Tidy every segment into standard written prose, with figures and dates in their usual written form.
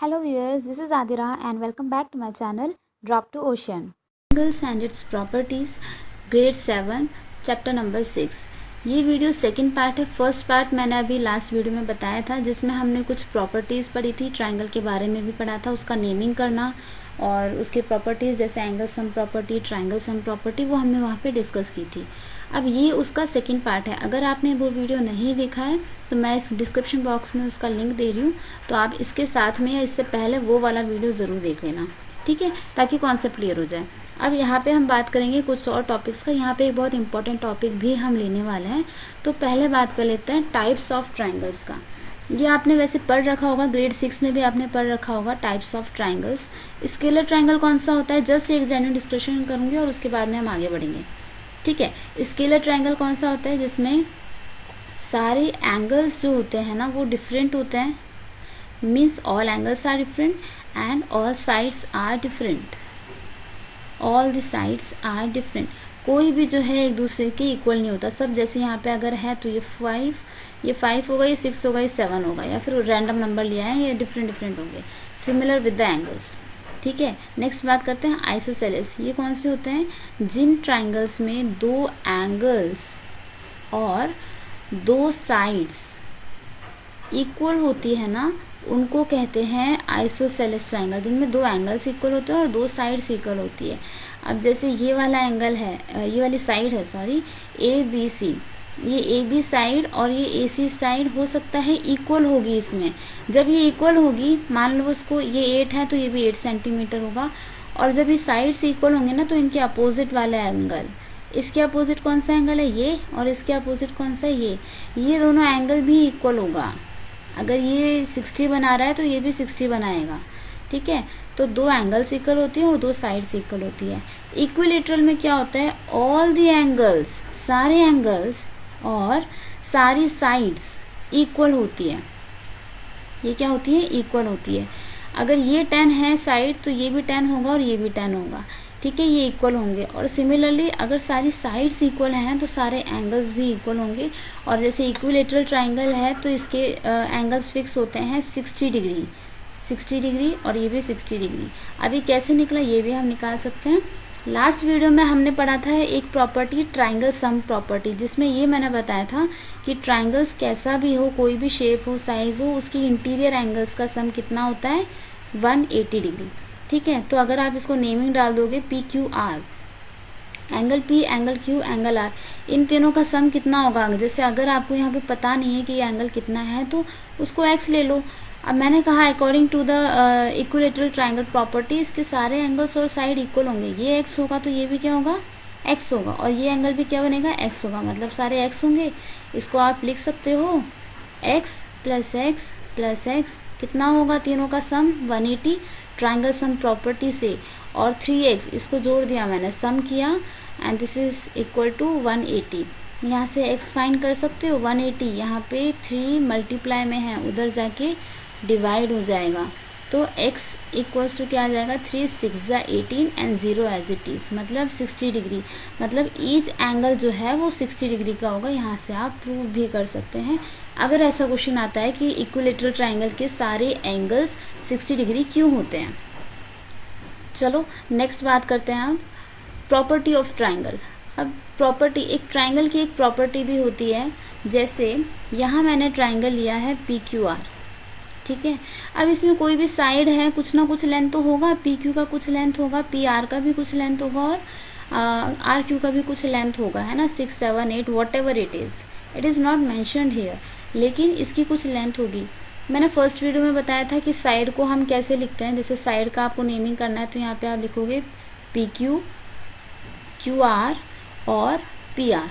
Hello viewers, this is Adira and welcome back to my channel Drop to Ocean. Triangles and its properties, grade 7, chapter number 6. ये video second part है. First part मैंने अभी last video में बताया था जिसमें हमने कुछ प्रॉपर्टीज़ पढ़ी थी. ट्रायंगल के बारे में भी पढ़ा था, उसका नेमिंग करना और उसके प्रॉपर्टीज़ जैसे angle sum property, triangle sum property, वो हमने वहाँ पे डिस्कस की थी. अब ये उसका सेकंड पार्ट है. अगर आपने वो वीडियो नहीं देखा है तो मैं इस डिस्क्रिप्शन बॉक्स में उसका लिंक दे रही हूँ, तो आप इसके साथ में या इससे पहले वो वाला वीडियो ज़रूर देख लेना, ठीक है, ताकि कॉन्सेप्ट क्लियर हो जाए. अब यहाँ पे हम बात करेंगे कुछ और टॉपिक्स का. यहाँ पे एक बहुत इंपॉर्टेंट टॉपिक भी हम लेने वाले हैं. तो पहले बात कर लेते हैं टाइप्स ऑफ ट्राइंगल्स का. ये आपने वैसे पढ़ रखा होगा, ग्रेड 6 में भी आपने पढ़ रखा होगा types of triangles. Scalar triangle कौन सा होता है, जस्ट एक जेन्युइन डिस्कशन करूँगी और उसके बाद में हम आगे बढ़ेंगे, ठीक है. स्केलर ट्राइंगल कौन सा होता है जिसमें सारे एंगल्स जो होते हैं ना वो डिफरेंट होते हैं. Means all angles are different and all sides are different. All the sides are different. कोई भी जो है एक दूसरे के इक्वल नहीं होता. सब जैसे यहाँ पे अगर है तो ये 5 होगा, ये 6 होगा, ये 7 होगा, या फिर रैंडम नंबर लिया है, ये डिफरेंट होंगे. सिमिलर विद द एंगल्स, ठीक है. नेक्स्ट बात करते हैं आइसोसेलेस. ये कौन से होते हैं, जिन ट्राइंगल्स में दो एंगल्स और दो साइड्स इक्वल होती है ना, उनको कहते हैं आइसोसेलेस ट्राइंगल. जिनमें दो एंगल्स इक्वल होते हैं और दो साइड्स इक्वल होती है. अब जैसे ये वाला एंगल है, ये वाली साइड है, सॉरी, ABC. ये AB साइड और ये AC साइड हो सकता है इक्वल होगी इसमें. जब ये इक्वल होगी, मान लो उसको ये 8 है तो ये भी 8 सेंटीमीटर होगा. और जब ये साइड्स इक्वल होंगे ना तो इनके अपोजिट वाला एंगल, इसके अपोजिट कौन सा एंगल है, ये, और इसके अपोजिट कौन सा है, ये दोनों एंगल भी इक्वल होगा. अगर ये 60 बना रहा है तो ये भी 60 बनाएगा, ठीक है. तो दो एंगल्स इक्वल होती हैं और दो साइड्स इक्वल होती है. इक्विलेटरल में क्या होता है, ऑल द एंगल्स, सारे एंगल्स और सारी साइड्स इक्वल होती है. ये क्या होती है, इक्वल होती है. अगर ये 10 है साइड तो ये भी 10 होगा और ये भी 10 होगा, ठीक है, ये इक्वल होंगे. और सिमिलरली अगर सारी साइड्स इक्वल हैं तो सारे एंगल्स भी इक्वल होंगे. और जैसे इक्विलेटरल ट्राइंगल है तो इसके एंगल्स फिक्स होते हैं 60 डिग्री और ये भी 60 डिग्री. अभी कैसे निकला ये भी हम निकाल सकते हैं. लास्ट वीडियो में हमने पढ़ा था एक प्रॉपर्टी, ट्राइंगल सम प्रॉपर्टी, जिसमें ये मैंने बताया था कि ट्राइंगल्स कैसा भी हो, कोई भी शेप हो, साइज़ हो, उसकी इंटीरियर एंगल्स का सम कितना होता है, 180 डिग्री, ठीक है. तो अगर आप इसको नेमिंग डाल दोगे PQR, angle P, angle Q, angle R, इन तीनों का सम कितना होगा. जैसे अगर आपको यहाँ पे पता नहीं है कि ये एंगल कितना है तो उसको x ले लो. अब मैंने कहा according to the equilateral triangle property इसके सारे एंगल्स और साइड इक्वल होंगे. ये x होगा तो ये भी क्या होगा, x होगा, और ये एंगल भी क्या बनेगा, x होगा, मतलब सारे x होंगे. इसको आप लिख सकते हो x plus x plus x, कितना होगा तीनों का सम, 180 ट्राइंगल सम प्रॉपर्टी से. और 3x इसको जोड़ दिया मैंने, सम किया, and this is equal to 180. यहाँ से x फाइंड कर सकते हो. 180 यहाँ पे 3 मल्टीप्लाई में है, उधर जाके डिवाइड हो जाएगा. तो x इक्वल्स टू क्या आ जाएगा, 3 6 18 एंड 0 एज इट इज़, मतलब 60 डिग्री. मतलब ईच एंगल जो है वो 60 डिग्री का होगा. यहाँ से आप प्रूव भी कर सकते हैं अगर ऐसा क्वेश्चन आता है कि इक्विलेटरल ट्राइंगल के सारे एंगल्स 60 डिग्री क्यों होते हैं. चलो नेक्स्ट बात करते हैं अब प्रॉपर्टी ऑफ ट्राइंगल. अब प्रॉपर्टी, एक ट्राइंगल की एक प्रॉपर्टी भी होती है. जैसे यहाँ मैंने ट्राइंगल लिया है PQR, ठीक है. अब इसमें कोई भी साइड है, कुछ ना कुछ लेंथ तो होगा, PQ का कुछ लेंथ होगा, PR का भी कुछ लेंथ होगा, और RQ का भी कुछ लेंथ होगा, है ना, 6 7 8 what ever it is not mentioned here, लेकिन इसकी कुछ लेंथ होगी. मैंने फर्स्ट वीडियो में बताया था कि साइड को हम कैसे लिखते हैं. जैसे साइड का आपको नेमिंग करना है तो यहाँ पे आप लिखोगे PQ, QR और PR,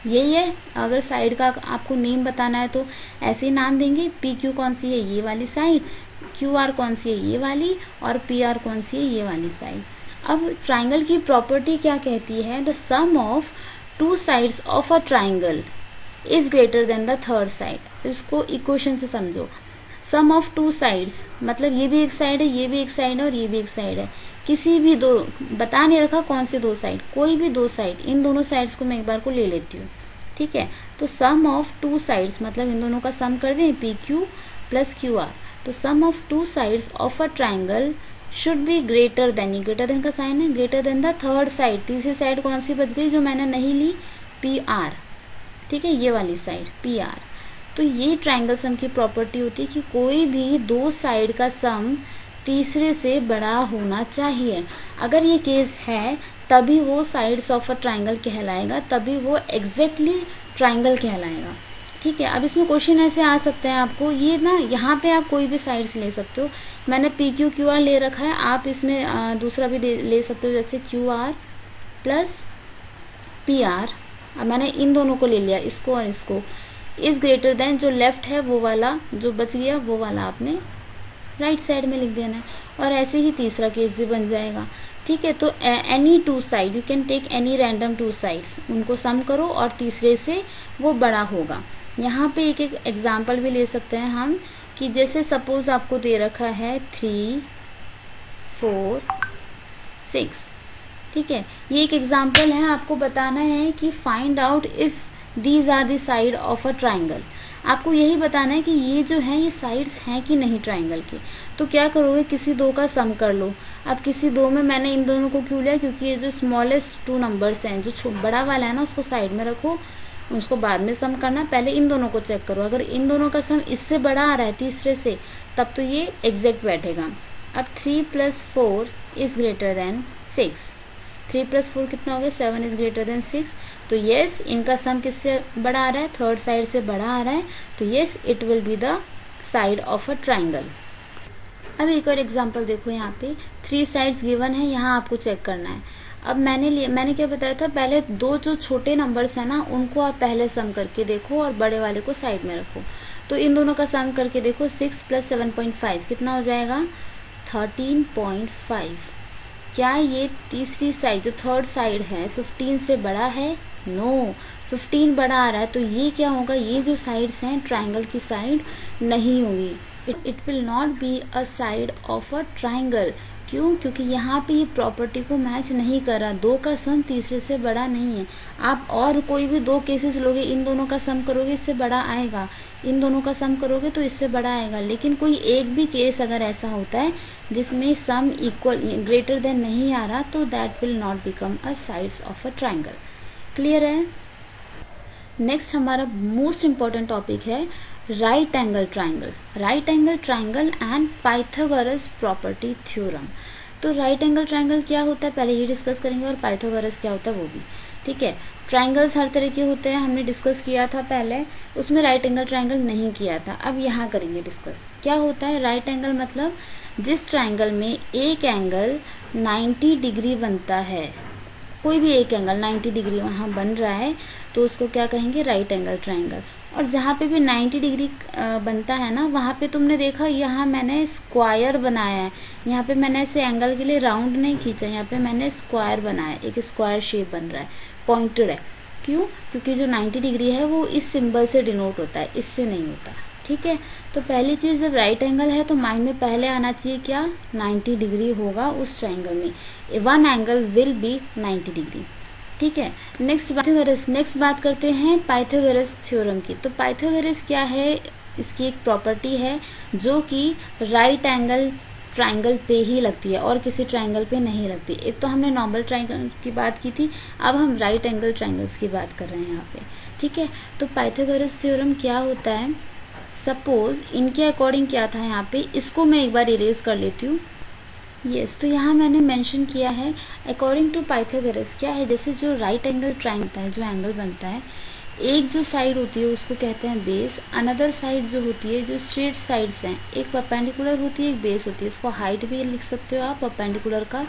यही है. अगर साइड का आपको नेम बताना है तो ऐसे ही नाम देंगे. PQ कौन सी है, ये वाली साइड, QR कौन सी है, ये वाली, और PR कौन सी है, ये वाली साइड. अब ट्राइंगल की प्रॉपर्टी क्या कहती है, the sum of two sides of a triangle is greater than the third side. इसको इक्वेशन से समझो. सम ऑफ टू साइड्स मतलब ये भी एक साइड है, ये भी एक साइड है, और ये भी एक साइड है. किसी भी दो, बता नहीं रखा कौन से दो साइड, कोई भी दो साइड, इन दोनों साइड्स को मैं एक बार को ले लेती हूँ, ठीक है. तो सम ऑफ टू साइड्स मतलब इन दोनों का सम कर दें PQ प्लस QR, तो sum of two sides of a triangle should be greater than, ये ग्रेटर देन का साइन है, greater than the third side, तीसरी साइड कौन सी बच गई जो मैंने नहीं ली, पी आर, ठीक है, ये वाली साइड पी आर। तो ये ट्राइंगल सम की प्रॉपर्टी होती है कि कोई भी दो साइड का सम तीसरे से बड़ा होना चाहिए। अगर ये केस है तभी वो साइड्स ऑफ अ ट्राइंगल कहलाएगा, तभी वो एग्जैक्टली ट्राइंगल कहलाएगा, ठीक है। अब इसमें क्वेश्चन ऐसे आ सकते हैं आपको, ये ना यहाँ पे आप कोई भी साइड्स ले सकते हो, मैंने पी क्यू क्यू आर ले रखा है, आप इसमें दूसरा भी ले सकते हो, जैसे Q R plus P R. अब मैंने इन दोनों को ले लिया, इसको और इसको, इस ग्रेटर देन जो लेफ्ट है वो वाला जो बच गया वो वाला आपने राइट साइड में लिख देना है, और ऐसे ही तीसरा केस भी बन जाएगा, ठीक है। तो any two side, you can take any random two sides, उनको सम करो और तीसरे से वो बड़ा होगा। यहाँ पे एक एग्जाम्पल भी ले सकते हैं हम, कि जैसे सपोज आपको दे रखा है 3 4 6, ठीक है, ये एक एग्जाम्पल है, आपको बताना है कि find out if these are the side of a triangle. आपको यही बताना है कि ये जो है ये साइड्स हैं कि नहीं ट्राइंगल के। तो क्या करोगे, किसी दो का सम कर लो। अब किसी दो में मैंने इन दोनों को क्यों लिया, क्योंकि ये जो स्मॉलेस्ट टू नंबर्स हैं, जो बड़ा वाला है ना उसको साइड में रखो, उसको बाद में सम करना, पहले इन दोनों को चेक करो। अगर इन दोनों का सम इससे बड़ा आ रहा है तीसरे से, तब तो ये एग्जैक्ट बैठेगा। अब 3 + 4 इज़ ग्रेटर देन 6, 3 + 4 कितना हो गया, 7 इज़ ग्रेटर देन 6। तो येस, इनका सम किससे बड़ा आ रहा है, थर्ड साइड से बड़ा आ रहा है, तो yes it will be the side of a triangle. अब एक और एग्जांपल देखो, यहाँ पे 3 साइड्स गिवन है, यहाँ आपको चेक करना है। अब मैंने क्या बताया था, पहले दो जो छोटे नंबर्स हैं ना उनको आप पहले सम करके देखो और बड़े वाले को साइड में रखो। तो इन दोनों का सम करके देखो, 6 + 7.5 कितना हो जाएगा, 13.5। क्या ये तीसरी साइड जो थर्ड साइड है 15 से बड़ा है, नो, 15 बड़ा आ रहा है, तो ये क्या होगा, ये जो साइड्स हैं ट्राइंगल की साइड नहीं होगी, it will not be a side of a triangle. क्यों, क्योंकि यहाँ पे ये प्रॉपर्टी को मैच नहीं कर रहा, दो का सम तीसरे से बड़ा नहीं है। आप और कोई भी दो केसेस लोगे, इन दोनों का सम करोगे इससे बड़ा आएगा, इन दोनों का सम करोगे तो इससे बड़ा आएगा, लेकिन कोई एक भी केस अगर ऐसा होता है जिसमें सम इक्वल ग्रेटर देन नहीं आ रहा, तो that will not become a sides of a triangle. Clear है। नेक्स्ट हमारा मोस्ट इम्पॉर्टेंट टॉपिक है right angle triangle, right angle triangle and Pythagoras property theorem. तो राइट एंगल ट्राइंगल क्या होता है पहले ये डिस्कस करेंगे, और पाइथागोरस क्या होता है वो भी, ठीक है। ट्राइंगल्स हर तरह के होते हैं, हमने डिस्कस किया था पहले, उसमें राइट एंगल ट्राइंगल नहीं किया था, अब यहाँ करेंगे डिस्कस। क्या होता है राइट एंगल, मतलब जिस ट्राइंगल में एक एंगल 90 डिग्री बनता है, कोई भी एक एंगल 90 डिग्री वहाँ बन रहा है, तो उसको क्या कहेंगे, राइट एंगल ट्राइंगल। और जहाँ पे भी 90 डिग्री बनता है ना, वहाँ पे तुमने देखा यहाँ मैंने स्क्वायर बनाया है, यहाँ पे मैंने ऐसे एंगल के लिए राउंड नहीं खींचा, यहाँ पे मैंने स्क्वायर बनाया, एक स्क्वायर शेप बन रहा है, पॉइंटेड है। क्यों, क्योंकि जो 90 डिग्री है वो इस सिंबल से डिनोट होता है, इससे नहीं होता, ठीक है। तो पहली चीज़, जब राइट एंगल है तो माइंड में पहले आना चाहिए क्या, 90 डिग्री होगा उस ट्राइंगल में, one angle will be 90 degree, ठीक है। नेक्स्ट बात करते हैं पाइथागोरस थ्योरम की। तो पाइथागोरस क्या है, इसकी एक प्रॉपर्टी है जो कि राइट एंगल ट्राइंगल पे ही लगती है और किसी ट्राइंगल पे नहीं लगती। एक तो हमने नॉर्मल ट्राइंगल की बात की थी, अब हम राइट एंगल ट्राइंगल्स की बात कर रहे हैं यहाँ पे, ठीक है। तो पाइथागोरस थ्योरम क्या होता है, सपोज इनके अकॉर्डिंग क्या था यहाँ पे, इसको मैं एक बार इरेज कर लेती हूँ। यस, तो यहाँ मैंने मेंशन किया है अकॉर्डिंग टू पाइथागोरस क्या है, जैसे जो राइट एंगल ट्राइंगल है, जो एंगल बनता है, एक जो साइड होती है उसको कहते हैं बेस, अनदर साइड जो होती है, जो स्ट्रेट साइड्स हैं, एक परपेंडिकुलर होती है एक बेस होती है, इसको हाइट भी लिख सकते हो आप, परपेंडिकुलर का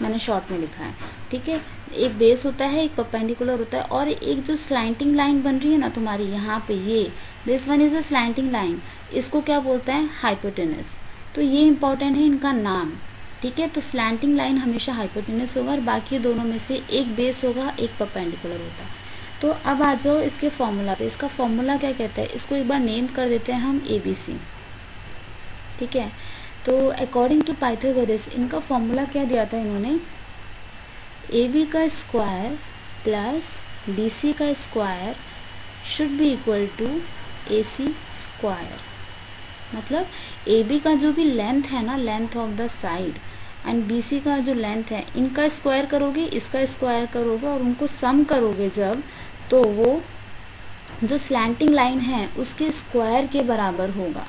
मैंने शॉर्ट में लिखा है, ठीक है। एक बेस होता है, एक परपेंडिकुलर होता है, और एक जो स्लैंटिंग लाइन बन रही है ना तुम्हारी यहाँ पे, ये this one is a slanting line, इसको क्या बोलते हैं, हाइपोटेनस। तो ये इंपॉर्टेंट है इनका नाम, ठीक है। तो स्लैंटिंग लाइन हमेशा हाइपोटेनस होगा और बाकी दोनों में से एक बेस होगा, एक परपेंडिकुलर होता है। तो अब आ जाओ इसके फॉर्मूला पे, इसका फॉर्मूला क्या कहता है, इसको एक बार नेम कर देते हैं हम ABC, ठीक है। तो अकॉर्डिंग टू पाइथागोरस इनका फॉर्मूला क्या दिया था इन्होंने, AB का स्क्वायर प्लस BC का square should be equal to AC square, मतलब ए बी का जो भी लेंथ है ना, length of the side, and B C का जो लेंथ है, इनका स्क्वायर करोगे, इसका स्क्वायर करोगे और उनको सम करोगे जब, तो वो जो स्लैंटिंग लाइन है उसके स्क्वायर के बराबर होगा।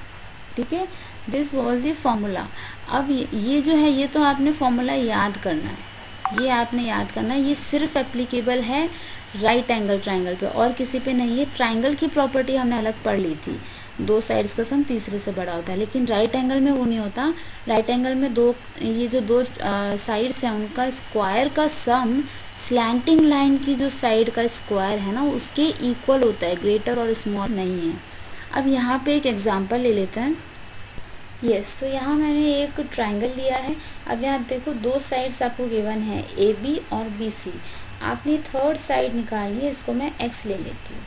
ठीक है, दिस वॉज ए फॉर्मूला। अब ये जो है, ये तो आपने फॉर्मूला याद करना है, ये आपने याद करना है। ये सिर्फ एप्लीकेबल है राइट एंगल ट्राइंगल पे और किसी पे नहीं है। ट्राइंगल की प्रॉपर्टी हमने अलग पढ़ ली थी, दो साइड्स का सम तीसरे से बड़ा होता है, लेकिन राइट एंगल में वो नहीं होता। राइट एंगल में ये जो दो साइड्स हैं उनका स्क्वायर का सम स्लैंटिंग लाइन की जो साइड का स्क्वायर है ना उसके इक्वल होता है, ग्रेटर और स्मॉल नहीं है। अब यहाँ पे एक एग्जांपल ले लेते हैं। यस, तो यहाँ मैंने एक ट्राइंगल लिया है। अब यहाँ देखो दो साइड्स आपको गिवन है, ए बी और बी सी। आपने थर्ड साइड निकालनी है, इसको मैं एक्स ले लेती हूँ।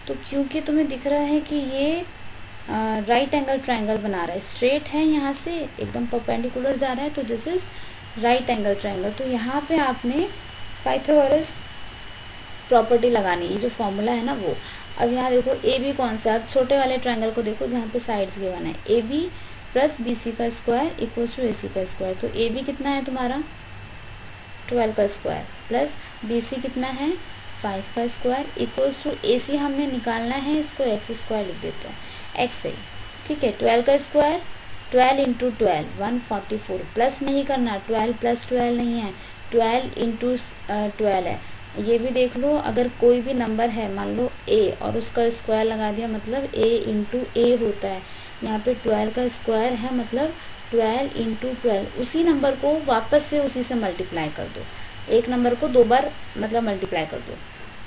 तो क्योंकि तुम्हें दिख रहा है कि ये राइट एंगल ट्राइंगल बना रहा है, स्ट्रेट है, यहाँ से एकदम परपेंडिकुलर जा रहा है, तो this is right angle triangle. तो यहाँ पे आपने पाइथागोरस प्रॉपर्टी लगानी है, ये जो फॉर्मूला है ना वो। अब यहाँ देखो ए बी कौन सा, अब छोटे वाले ट्राइंगल को देखो जहाँ पे साइड्स गिवन है, A B plus B C का square equals to A C का स्क्वायर। तो ए बी कितना है तुम्हारा 12 का स्क्वायर, प्लस बी सी कितना है 5 का स्क्वायर, इक्वल्स टू ए सी हमने निकालना है, इसको एक्स स्क्वायर लिख देते हैं, एक्स सही। ठीक है, 12 का स्क्वायर 12 इंटू 12 144, प्लस नहीं करना, 12 प्लस 12 नहीं है, 12 इंटू 12 है। ये भी देख लो, अगर कोई भी नंबर है मान लो ए और उसका स्क्वायर लगा दिया मतलब ए इंटू ए होता है। यहाँ पे 12 का स्क्वायर है मतलब 12 इंटू 12, उसी नंबर को वापस से उसी से मल्टीप्लाई कर दो, एक नंबर को दो बार मतलब मल्टीप्लाई कर दो।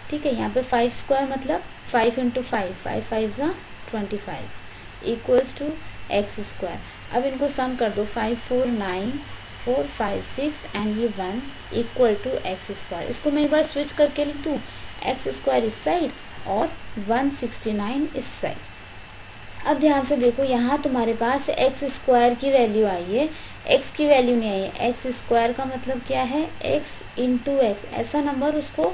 ठीक है, यहाँ पे 5 स्क्वायर मतलब 5 इंटू 5, 5 5 ज़ा 25 इक्वल्स टू एक्स स्क्वायर। अब इनको सम कर दो, 5 4 9 4 5 6 एंड ये 1 इक्वल टू एक्स स्क्वायर। इसको मैं एक बार स्विच करके लिख दूँ, एक्स स्क्वायर इस साइड और 169 इस साइड। अब ध्यान से देखो, यहाँ तुम्हारे पास एक्स स्क्वायर की वैल्यू आई है, एक्स की वैल्यू नहीं आई है। एक्स स्क्वायर का मतलब क्या है, एक्स इंटू एक्स, ऐसा नंबर उसको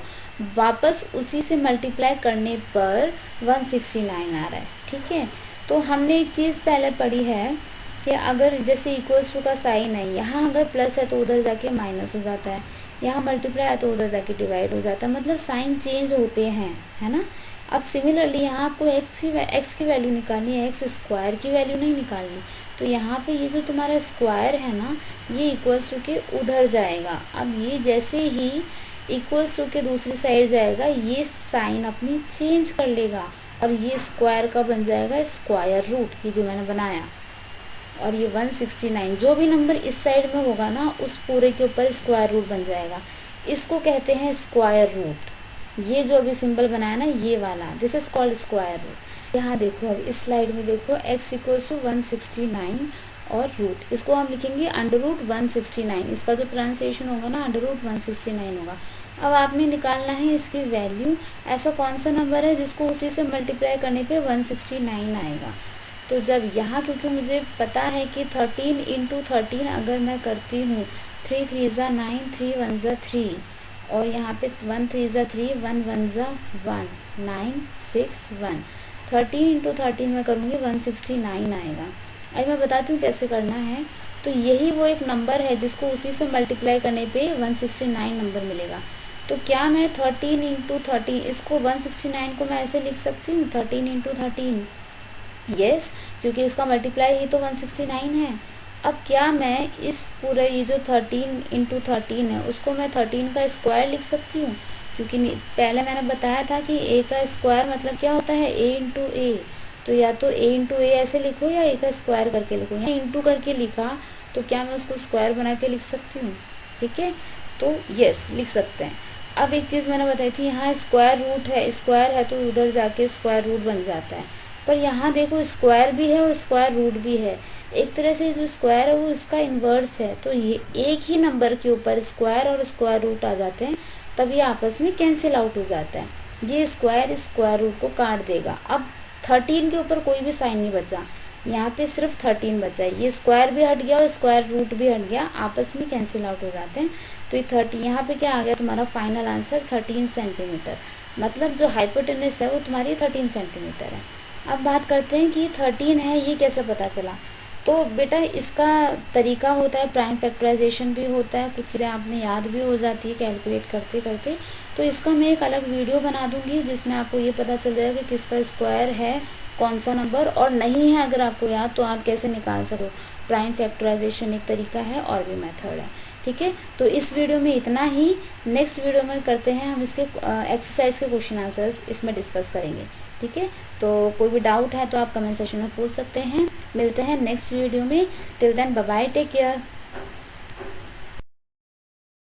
वापस उसी से मल्टीप्लाई करने पर 169 आ रहा है। ठीक है, तो हमने एक चीज़ पहले पढ़ी है कि अगर जैसे इक्वल्स टू का साइन है, यहाँ अगर प्लस है तो उधर जाके माइनस हो जाता है, यहाँ मल्टीप्लाई है तो उधर जाके डिवाइड हो जाता है, मतलब साइन चेंज होते हैं, है ना। अब सिमिलरली यहाँ आपको एक्स की वैल्यू निकालनी है, एक्स स्क्वायर की वैल्यू नहीं निकालनी। तो यहाँ पे ये जो तुम्हारा स्क्वायर है ना, ये इक्वल्स टू के उधर जाएगा। अब ये जैसे ही इक्वल्स टू के दूसरी साइड जाएगा, ये साइन अपनी चेंज कर लेगा और ये स्क्वायर का बन जाएगा स्क्वायर रूट, ये जो मैंने बनाया। और ये 169 जो भी नंबर इस साइड में होगा ना, उस पूरे के ऊपर स्क्वायर रूट बन जाएगा। इसको कहते हैं स्क्वायर रूट। ये जो अभी सिंबल बनाया ना, ये वाला, this is called square root. यहाँ देखो, अब इस स्लाइड में देखो, x इक्वल्स टू 169 और रूट, इसको हम लिखेंगे अंडर रूट 169। इसका जो प्रोनाउंसिएशन होगा ना, अंडर रूट 169 होगा। अब आपने निकालना है इसकी वैल्यू, ऐसा कौन सा नंबर है जिसको उसी से मल्टीप्लाई करने पे 169 आएगा। तो जब यहाँ, क्योंकि मुझे पता है कि 13 इंटू 13 अगर मैं करती हूँ, 3 3 ज़ा 9, 3 1 ज़ा 3, और यहाँ पे 1 3 ज़ा 3, 1 1 ज़ा 1, 9 6 1, 13 इंटू 13 में करूँगी 169 आएगा। अब मैं बताती हूँ कैसे करना है। तो यही वो एक नंबर है जिसको उसी से मल्टीप्लाई करने पे 169 नंबर मिलेगा। तो क्या मैं 13 इंटू 13, इसको 169 को मैं ऐसे लिख सकती हूँ 13 इंटू 13, यस, क्योंकि इसका मल्टीप्लाई ही तो 169 है। अब क्या मैं इस पूरे ये जो 13 इंटू 13 है उसको मैं 13 का स्क्वायर लिख सकती हूँ, क्योंकि पहले मैंने बताया था कि ए का स्क्वायर मतलब क्या होता है, ए इंटू ए। तो या तो ए इंटू ए ऐसे लिखो या ए का स्क्वायर करके लिखो। या इंटू करके लिखा तो क्या मैं उसको स्क्वायर बना के लिख सकती हूँ। ठीक है, तो यस लिख सकते हैं। अब एक चीज़ मैंने बताई थी, यहाँ स्क्वायर रूट है, स्क्वायर है तो उधर जाके स्क्वायर रूट बन जाता है, पर यहाँ देखो स्क्वायर भी है और स्क्वायर रूट भी है। एक तरह से जो स्क्वायर है वो इसका इन्वर्स है, तो ये एक ही नंबर के ऊपर स्क्वायर और स्क्वायर रूट आ जाते हैं, तब ये आपस में कैंसिल आउट हो जाता है। ये स्क्वायर स्क्वायर रूट को काट देगा। अब 13 के ऊपर कोई भी साइन नहीं बचा, यहाँ पे सिर्फ 13 बचा है। ये स्क्वायर भी हट गया और स्क्वायर रूट भी हट गया, आपस में कैंसिल आउट हो जाते हैं। तो ये 30 यहाँ पे क्या आ गया तुम्हारा फाइनल आंसर 13 सेंटीमीटर, मतलब जो हाइपोटेनस है वो तुम्हारी 13 सेंटीमीटर है। अब बात करते हैं कि 13 है, ये कैसे पता चला। तो बेटा इसका तरीका होता है, प्राइम फैक्टराइजेशन भी होता है, कुछ चीज़ें आप में याद भी हो जाती है कैलकुलेट करते करते। तो इसका मैं एक अलग वीडियो बना दूंगी जिसमें आपको ये पता चल जाएगा कि किसका स्क्वायर है, कौन सा नंबर, और नहीं है अगर आपको याद तो आप कैसे निकाल सको। प्राइम फैक्टराइजेशन एक तरीका है और भी मेथड है। ठीक है, तो इस वीडियो में इतना ही। नेक्स्ट वीडियो में करते हैं हम इसके एक्सरसाइज के क्वेश्चन आंसर्स इसमें डिस्कस करेंगे। ठीक है, तो कोई भी डाउट है तो आप कमेंट सेक्शन में पूछ सकते हैं। मिलते हैं नेक्स्ट वीडियो में। Till then bye bye, take care.